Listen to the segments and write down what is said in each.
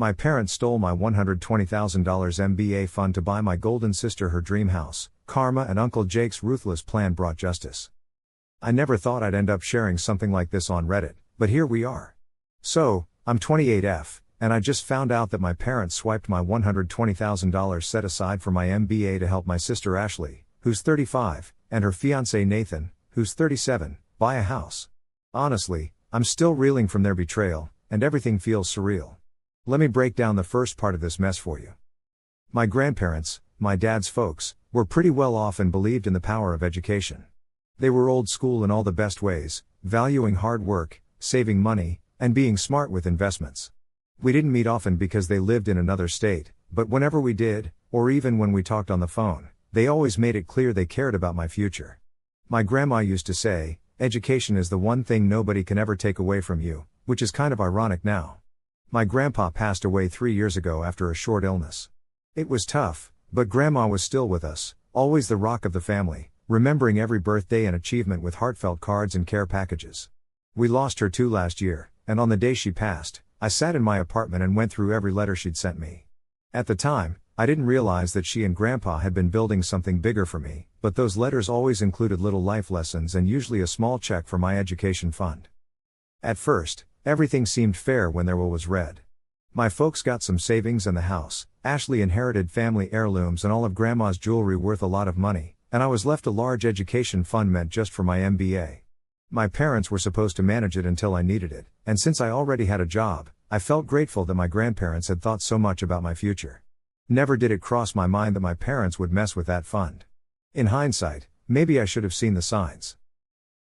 My parents stole my $120,000 MBA fund to buy my golden sister her dream house. Karma and Uncle Jake's ruthless plan brought justice. I never thought I'd end up sharing something like this on Reddit, but here we are. So, I'm 28F, and I just found out that my parents swiped my $120,000 set aside for my MBA to help my sister Ashley, who's 35, and her fiancé Nathan, who's 37, buy a house. Honestly, I'm still reeling from their betrayal, and everything feels surreal. Let me break down the first part of this mess for you. My grandparents, my dad's folks, were pretty well off and believed in the power of education. They were old school in all the best ways, valuing hard work, saving money, and being smart with investments. We didn't meet often because they lived in another state, but whenever we did, or even when we talked on the phone, they always made it clear they cared about my future. My grandma used to say, "Education is the one thing nobody can ever take away from you," which is kind of ironic now. My grandpa passed away 3 years ago after a short illness. It was tough, but grandma was still with us, always the rock of the family, remembering every birthday and achievement with heartfelt cards and care packages. We lost her too last year, and on the day she passed, I sat in my apartment and went through every letter she'd sent me. At the time, I didn't realize that she and grandpa had been building something bigger for me, but those letters always included little life lessons and usually a small check for my education fund. At first, everything seemed fair when their will was read. My folks got some savings and the house, Ashley inherited family heirlooms and all of grandma's jewelry worth a lot of money, and I was left a large education fund meant just for my MBA. My parents were supposed to manage it until I needed it, and since I already had a job, I felt grateful that my grandparents had thought so much about my future. Never did it cross my mind that my parents would mess with that fund. In hindsight, maybe I should have seen the signs.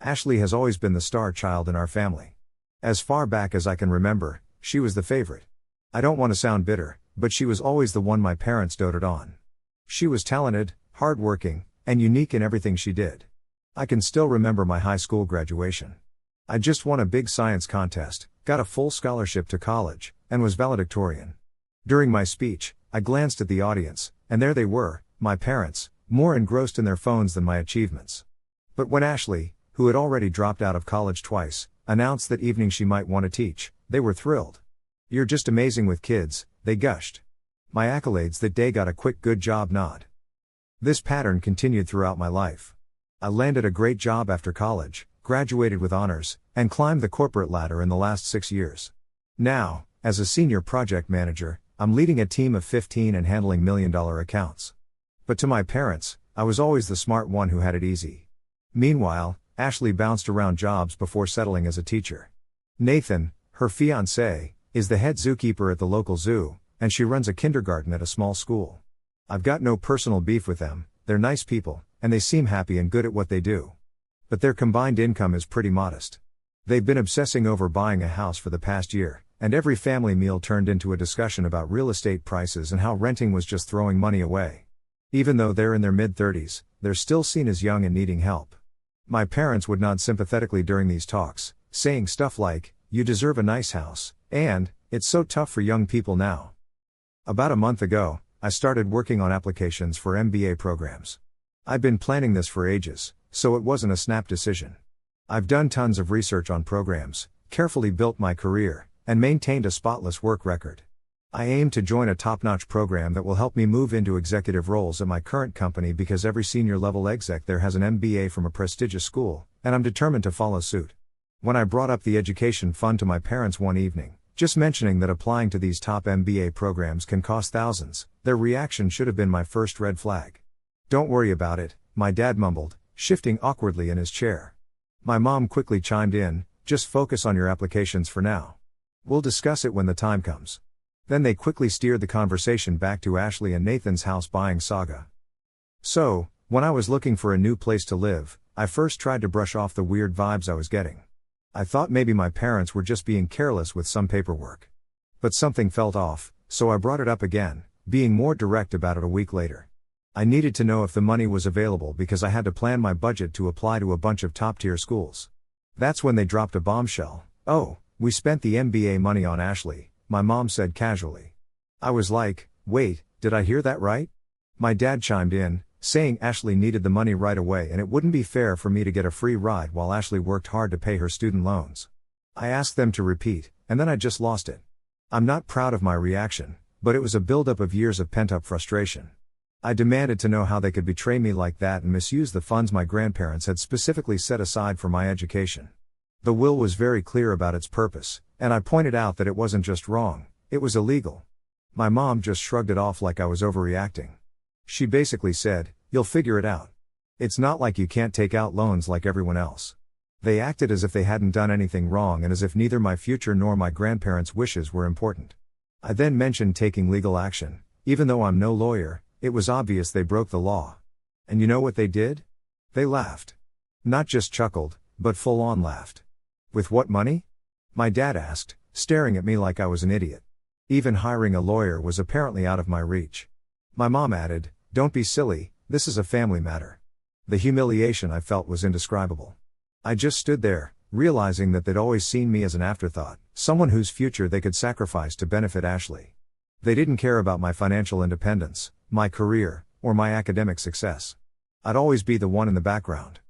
Ashley has always been the star child in our family. As far back as I can remember, she was the favorite. I don't want to sound bitter, but she was always the one my parents doted on. She was talented, hardworking, and unique in everything she did. I can still remember my high school graduation. I just won a big science contest, got a full scholarship to college, and was valedictorian. During my speech, I glanced at the audience, and there they were, my parents, more engrossed in their phones than my achievements. But when Ashley, who had already dropped out of college twice, announced that evening she might want to teach, they were thrilled. "You're just amazing with kids," they gushed. My accolades that day got a quick good job nod. This pattern continued throughout my life. I landed a great job after college, graduated with honors, and climbed the corporate ladder in the last 6 years. Now, as a senior project manager, I'm leading a team of 15 and handling million-dollar accounts. But to my parents, I was always the smart one who had it easy. Meanwhile, Ashley bounced around jobs before settling as a teacher. Nathan, her fiancé, is the head zookeeper at the local zoo, and she runs a kindergarten at a small school. I've got no personal beef with them, they're nice people, and they seem happy and good at what they do. But their combined income is pretty modest. They've been obsessing over buying a house for the past year, and every family meal turned into a discussion about real estate prices and how renting was just throwing money away. Even though they're in their mid-30s, they're still seen as young and needing help. My parents would nod sympathetically during these talks, saying stuff like, "You deserve a nice house," and, "It's so tough for young people now." About a month ago, I started working on applications for MBA programs. I'd been planning this for ages, so it wasn't a snap decision. I've done tons of research on programs, carefully built my career, and maintained a spotless work record. I aim to join a top-notch program that will help me move into executive roles at my current company because every senior-level exec there has an MBA from a prestigious school, and I'm determined to follow suit. When I brought up the education fund to my parents one evening, just mentioning that applying to these top MBA programs can cost thousands, their reaction should have been my first red flag. "Don't worry about it," my dad mumbled, shifting awkwardly in his chair. My mom quickly chimed in, "Just focus on your applications for now. We'll discuss it when the time comes." Then they quickly steered the conversation back to Ashley and Nathan's house buying saga. So, when I was looking for a new place to live, I first tried to brush off the weird vibes I was getting. I thought maybe my parents were just being careless with some paperwork. But something felt off, so I brought it up again, being more direct about it a week later. I needed to know if the money was available because I had to plan my budget to apply to a bunch of top-tier schools. That's when they dropped a bombshell. "Oh, we spent the MBA money on Ashley," my mom said casually. I was like, "Wait, did I hear that right?" My dad chimed in, saying Ashley needed the money right away and it wouldn't be fair for me to get a free ride while Ashley worked hard to pay her student loans. I asked them to repeat, and then I just lost it. I'm not proud of my reaction, but it was a buildup of years of pent-up frustration. I demanded to know how they could betray me like that and misuse the funds my grandparents had specifically set aside for my education. The will was very clear about its purpose, and I pointed out that it wasn't just wrong, it was illegal. My mom just shrugged it off like I was overreacting. She basically said, "You'll figure it out. It's not like you can't take out loans like everyone else." They acted as if they hadn't done anything wrong and as if neither my future nor my grandparents' wishes were important. I then mentioned taking legal action. Even though I'm no lawyer, it was obvious they broke the law. And you know what they did? They laughed. Not just chuckled, but full-on laughed. With what money? My dad asked, staring at me like I was an idiot. Even hiring a lawyer was apparently out of my reach. My mom added, "Don't be silly, this is a family matter." The humiliation I felt was indescribable. I just stood there, realizing that they'd always seen me as an afterthought, someone whose future they could sacrifice to benefit Ashley. They didn't care about my financial independence, my career, or my academic success. I'd always be the one in the background.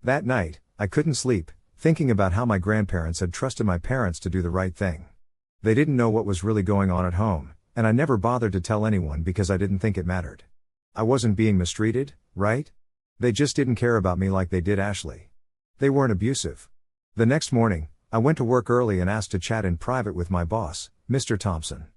That night, I couldn't sleep, thinking about how my grandparents had trusted my parents to do the right thing. They didn't know what was really going on at home, and I never bothered to tell anyone because I didn't think it mattered. I wasn't being mistreated, right? They just didn't care about me like they did Ashley. They weren't abusive. The next morning, I went to work early and asked to chat in private with my boss, Mr. Thompson.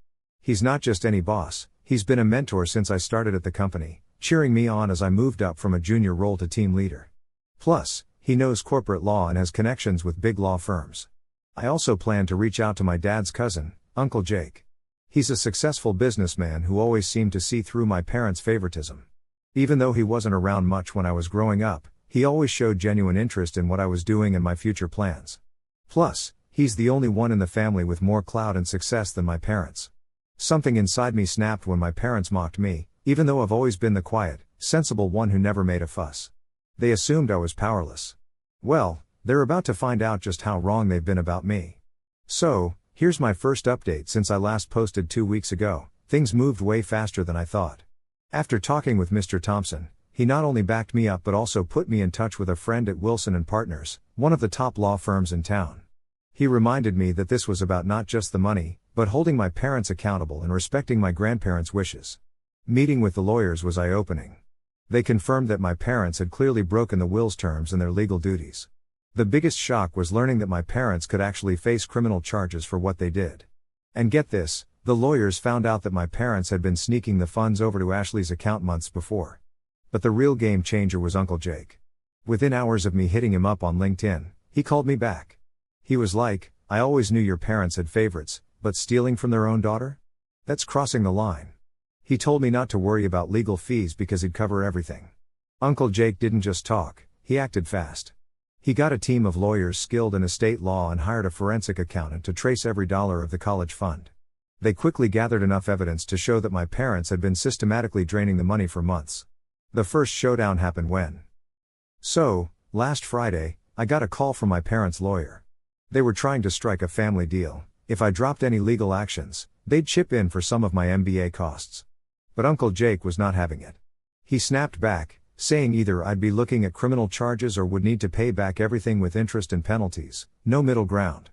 He's not just any boss, he's been a mentor since I started at the company, cheering me on as I moved up from a junior role to team leader. Plus, he knows corporate law and has connections with big law firms. I also plan to reach out to my dad's cousin, Uncle Jake. He's a successful businessman who always seemed to see through my parents' favoritism. Even though he wasn't around much when I was growing up, he always showed genuine interest in what I was doing and my future plans. Plus, he's the only one in the family with more clout and success than my parents. Something inside me snapped when my parents mocked me, even though I've always been the quiet, sensible one who never made a fuss. They assumed I was powerless. Well, they're about to find out just how wrong they've been about me. So, here's my first update since I last posted 2 weeks ago. Things moved way faster than I thought. After talking with Mr. Thompson, he not only backed me up but also put me in touch with a friend at Wilson & Partners, one of the top law firms in town. He reminded me that this was about not just the money, but holding my parents accountable and respecting my grandparents' wishes. Meeting with the lawyers was eye-opening. They confirmed that my parents had clearly broken the will's terms and their legal duties. The biggest shock was learning that my parents could actually face criminal charges for what they did. And get this, the lawyers found out that my parents had been sneaking the funds over to Ashley's account months before. But the real game changer was Uncle Jake. Within hours of me hitting him up on LinkedIn, he called me back. He was like, "I always knew your parents had favorites, but stealing from their own daughter? That's crossing the line." He told me not to worry about legal fees because he'd cover everything. Uncle Jake didn't just talk, he acted fast. He got a team of lawyers skilled in estate law and hired a forensic accountant to trace every dollar of the college fund. They quickly gathered enough evidence to show that my parents had been systematically draining the money for months. The first showdown happened when? Last Friday, I got a call from my parents' lawyer. They were trying to strike a family deal. If I dropped any legal actions, they'd chip in for some of my MBA costs. But Uncle Jake was not having it. He snapped back, saying either I'd be looking at criminal charges or would need to pay back everything with interest and penalties, no middle ground.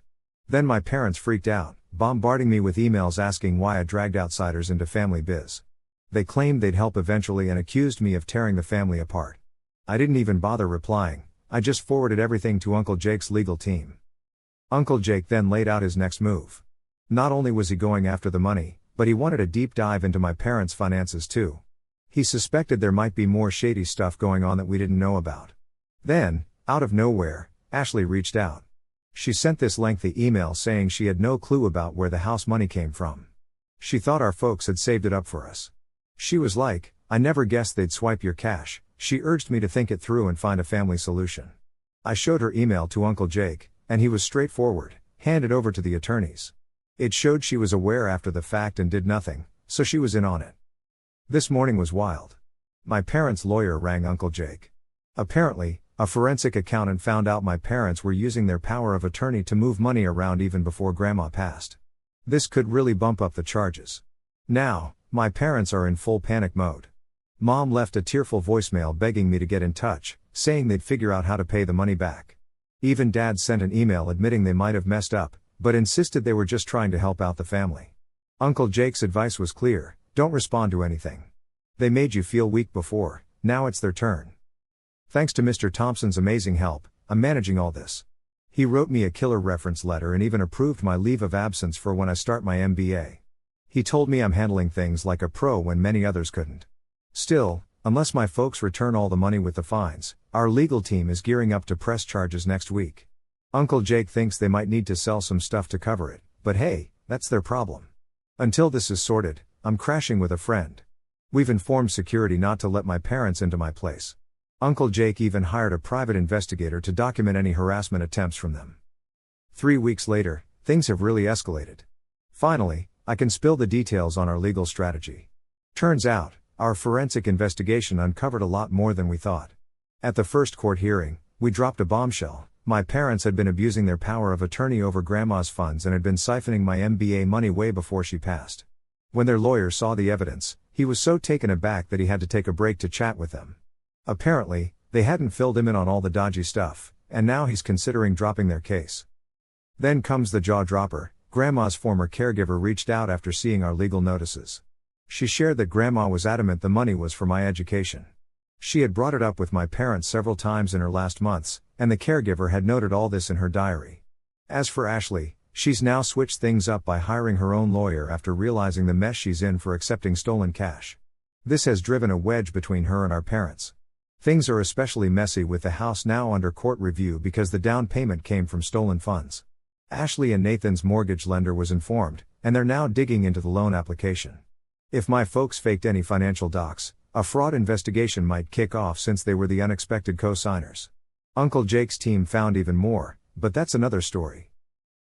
Then my parents freaked out, bombarding me with emails asking why I dragged outsiders into family biz. They claimed they'd help eventually and accused me of tearing the family apart. I didn't even bother replying, I just forwarded everything to Uncle Jake's legal team. Uncle Jake then laid out his next move. Not only was he going after the money, but he wanted a deep dive into my parents' finances too. He suspected there might be more shady stuff going on that we didn't know about. Then, out of nowhere, Ashley reached out. She sent this lengthy email saying she had no clue about where the house money came from. She thought our folks had saved it up for us. She was like, "I never guessed they'd swipe your cash." She urged me to think it through and find a family solution. I showed her email to Uncle Jake, and he was straightforward, hand it over to the attorneys. It showed she was aware after the fact and did nothing, so she was in on it. This morning was wild. My parents' lawyer rang Uncle Jake. Apparently, a forensic accountant found out my parents were using their power of attorney to move money around even before Grandma passed. This could really bump up the charges. Now, my parents are in full panic mode. Mom left a tearful voicemail begging me to get in touch, saying they'd figure out how to pay the money back. Even Dad sent an email admitting they might have messed up, but insisted they were just trying to help out the family. Uncle Jake's advice was clear: don't respond to anything. They made you feel weak before, now it's their turn. Thanks to Mr. Thompson's amazing help, I'm managing all this. He wrote me a killer reference letter and even approved my leave of absence for when I start my MBA. He told me I'm handling things like a pro when many others couldn't. Still, unless my folks return all the money with the fines, our legal team is gearing up to press charges next week. Uncle Jake thinks they might need to sell some stuff to cover it, but hey, that's their problem. Until this is sorted, I'm crashing with a friend. We've informed security not to let my parents into my place. Uncle Jake even hired a private investigator to document any harassment attempts from them. 3 weeks later, things have really escalated. Finally, I can spill the details on our legal strategy. Turns out, our forensic investigation uncovered a lot more than we thought. At the first court hearing, we dropped a bombshell. My parents had been abusing their power of attorney over Grandma's funds and had been siphoning my MBA money way before she passed. When their lawyer saw the evidence, he was so taken aback that he had to take a break to chat with them. Apparently, they hadn't filled him in on all the dodgy stuff, and now he's considering dropping their case. Then comes the jaw dropper. Grandma's former caregiver reached out after seeing our legal notices. She shared that Grandma was adamant the money was for my education. She had brought it up with my parents several times in her last months, and the caregiver had noted all this in her diary. As for Ashley, she's now switched things up by hiring her own lawyer after realizing the mess she's in for accepting stolen cash. This has driven a wedge between her and our parents. Things are especially messy with the house now under court review because the down payment came from stolen funds. Ashley and Nathan's mortgage lender was informed, and they're now digging into the loan application. If my folks faked any financial docs, a fraud investigation might kick off since they were the unexpected co-signers. Uncle Jake's team found even more, but that's another story.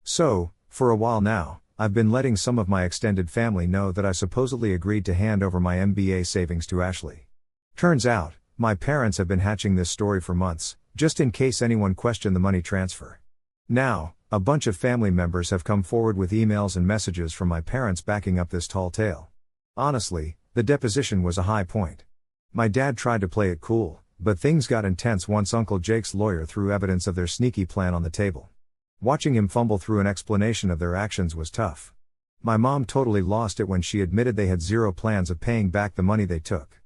So, for a while now, I've been letting some of my extended family know that I supposedly agreed to hand over my MBA savings to Ashley. Turns out, my parents have been hatching this story for months, just in case anyone questioned the money transfer. Now, a bunch of family members have come forward with emails and messages from my parents backing up this tall tale. Honestly, the deposition was a high point. My dad tried to play it cool, but things got intense once Uncle Jake's lawyer threw evidence of their sneaky plan on the table. Watching him fumble through an explanation of their actions was tough. My mom totally lost it when she admitted they had zero plans of paying back the money they took.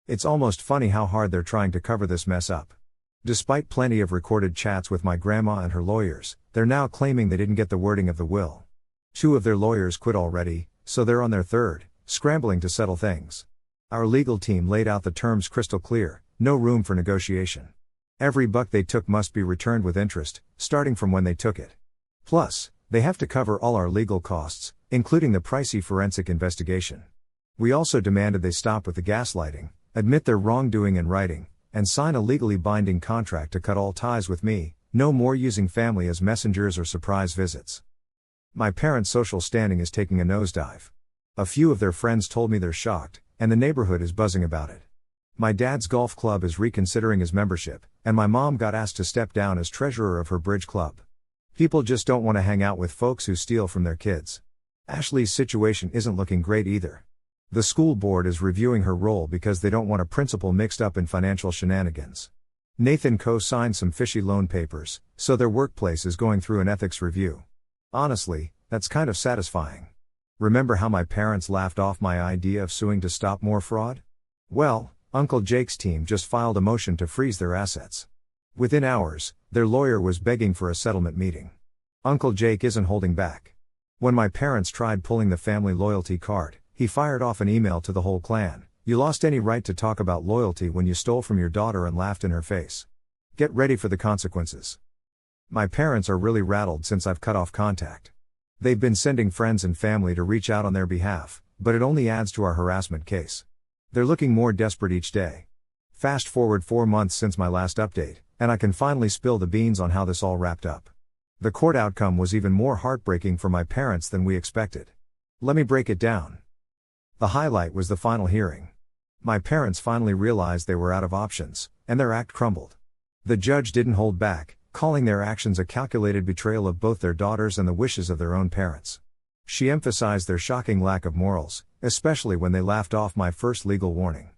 It's almost funny how hard they're trying to cover this mess up. Despite plenty of recorded chats with my grandma and her lawyers, they're now claiming they didn't get the wording of the will. 2 of their lawyers quit already, so they're on their third, scrambling to settle things. Our legal team laid out the terms crystal clear: no room for negotiation. Every buck they took must be returned with interest, starting from when they took it. Plus, they have to cover all our legal costs, including the pricey forensic investigation. We also demanded they stop with the gaslighting, admit their wrongdoing in writing, and sign a legally binding contract to cut all ties with me, no more using family as messengers or surprise visits. My parents' social standing is taking a nosedive. A few of their friends told me they're shocked, and the neighborhood is buzzing about it. My dad's golf club is reconsidering his membership, and my mom got asked to step down as treasurer of her bridge club. People just don't want to hang out with folks who steal from their kids. Ashley's situation isn't looking great either. The school board is reviewing her role because they don't want a principal mixed up in financial shenanigans. Nathan co-signed some fishy loan papers, so their workplace is going through an ethics review. Honestly, that's kind of satisfying. Remember how my parents laughed off my idea of suing to stop more fraud? Well, Uncle Jake's team just filed a motion to freeze their assets. Within hours, their lawyer was begging for a settlement meeting. Uncle Jake isn't holding back. When my parents tried pulling the family loyalty card, he fired off an email to the whole clan: "You lost any right to talk about loyalty when you stole from your daughter and laughed in her face. Get ready for the consequences." My parents are really rattled since I've cut off contact. They've been sending friends and family to reach out on their behalf, but it only adds to our harassment case. They're looking more desperate each day. Fast forward 4 months since my last update, and I can finally spill the beans on how this all wrapped up. The court outcome was even more heartbreaking for my parents than we expected. Let me break it down. The highlight was the final hearing. My parents finally realized they were out of options, and their act crumbled. The judge didn't hold back, calling their actions a calculated betrayal of both their daughters and the wishes of their own parents. She emphasized their shocking lack of morals, especially when they laughed off my first legal warning.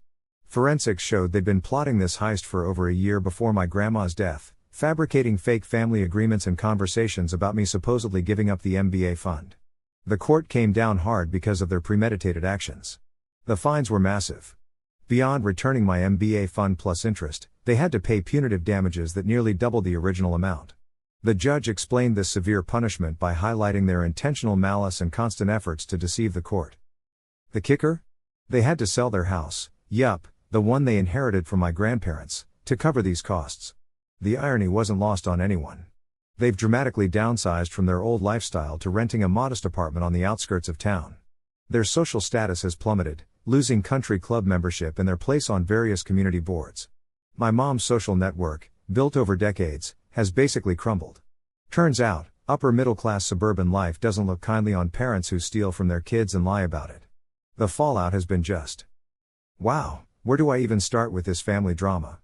Forensics showed they'd been plotting this heist for over a year before my grandma's death, fabricating fake family agreements and conversations about me supposedly giving up the MBA fund. The court came down hard because of their premeditated actions. The fines were massive. Beyond returning my MBA fund plus interest, they had to pay punitive damages that nearly doubled the original amount. The judge explained this severe punishment by highlighting their intentional malice and constant efforts to deceive the court. The kicker? They had to sell their house, yup, the one they inherited from my grandparents, to cover these costs. The irony wasn't lost on anyone. They've dramatically downsized from their old lifestyle to renting a modest apartment on the outskirts of town. Their social status has plummeted, losing country club membership and their place on various community boards. My mom's social network, built over decades, has basically crumbled. Turns out, upper middle class suburban life doesn't look kindly on parents who steal from their kids and lie about it. The fallout has been just. Wow, where do I even start with this family drama?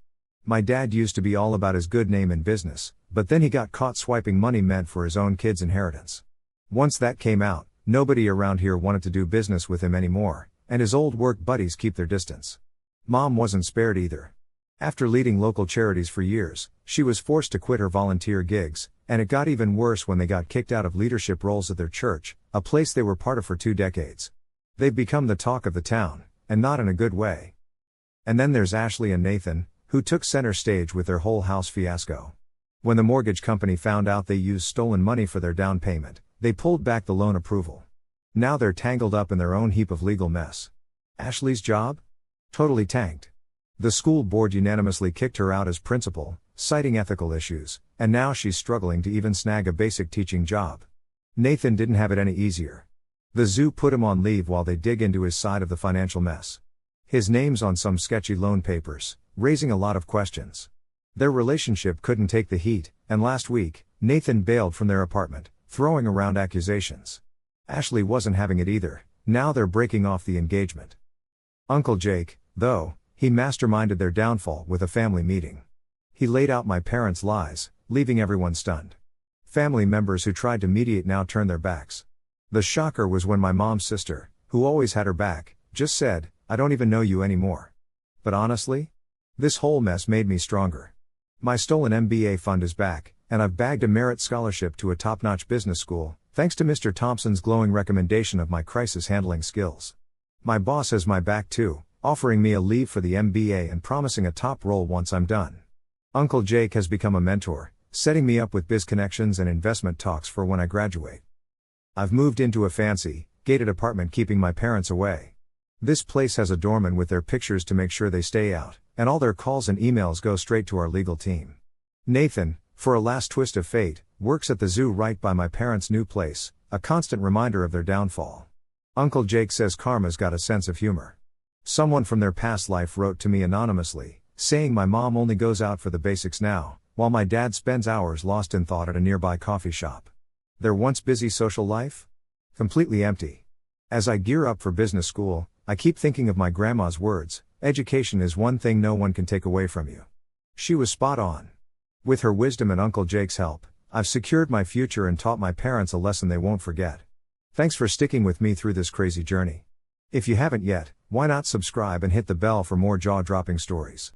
My dad used to be all about his good name in business, but then he got caught swiping money meant for his own kids' inheritance. Once that came out, nobody around here wanted to do business with him anymore, and his old work buddies keep their distance. Mom wasn't spared either. After leading local charities for years, she was forced to quit her volunteer gigs, and it got even worse when they got kicked out of leadership roles at their church, a place they were part of for 2 decades. They've become the talk of the town, and not in a good way. And then there's Ashley and Nathan, who took center stage with their whole house fiasco. When the mortgage company found out they used stolen money for their down payment, they pulled back the loan approval. Now they're tangled up in their own heap of legal mess. Ashley's job? Totally tanked. The school board unanimously kicked her out as principal, citing ethical issues, and now she's struggling to even snag a basic teaching job. Nathan didn't have it any easier. The zoo put him on leave while they dig into his side of the financial mess. His name's on some sketchy loan papers, raising a lot of questions. Their relationship couldn't take the heat, and last week, Nathan bailed from their apartment, throwing around accusations. Ashley wasn't having it either. Now they're breaking off the engagement. Uncle Jake, though, he masterminded their downfall with a family meeting. He laid out my parents' lies, leaving everyone stunned. Family members who tried to mediate now turned their backs. The shocker was when my mom's sister, who always had her back, just said, "I don't even know you anymore." But honestly? This whole mess made me stronger. My stolen MBA fund is back, and I've bagged a merit scholarship to a top-notch business school, thanks to Mr. Thompson's glowing recommendation of my crisis handling skills. My boss has my back too, offering me a leave for the MBA and promising a top role once I'm done. Uncle Jake has become a mentor, setting me up with biz connections and investment talks for when I graduate. I've moved into a fancy, gated apartment keeping my parents away. This place has a doorman with their pictures to make sure they stay out, and all their calls and emails go straight to our legal team. Nathan, for a last twist of fate, works at the zoo right by my parents' new place, a constant reminder of their downfall. Uncle Jake says karma's got a sense of humor. Someone from their past life wrote to me anonymously, saying my mom only goes out for the basics now, while my dad spends hours lost in thought at a nearby coffee shop. Their once busy social life? Completely empty. As I gear up for business school, I keep thinking of my grandma's words, "Education is one thing no one can take away from you." She was spot on. With her wisdom and Uncle Jake's help, I've secured my future and taught my parents a lesson they won't forget. Thanks for sticking with me through this crazy journey. If you haven't yet, why not subscribe and hit the bell for more jaw-dropping stories?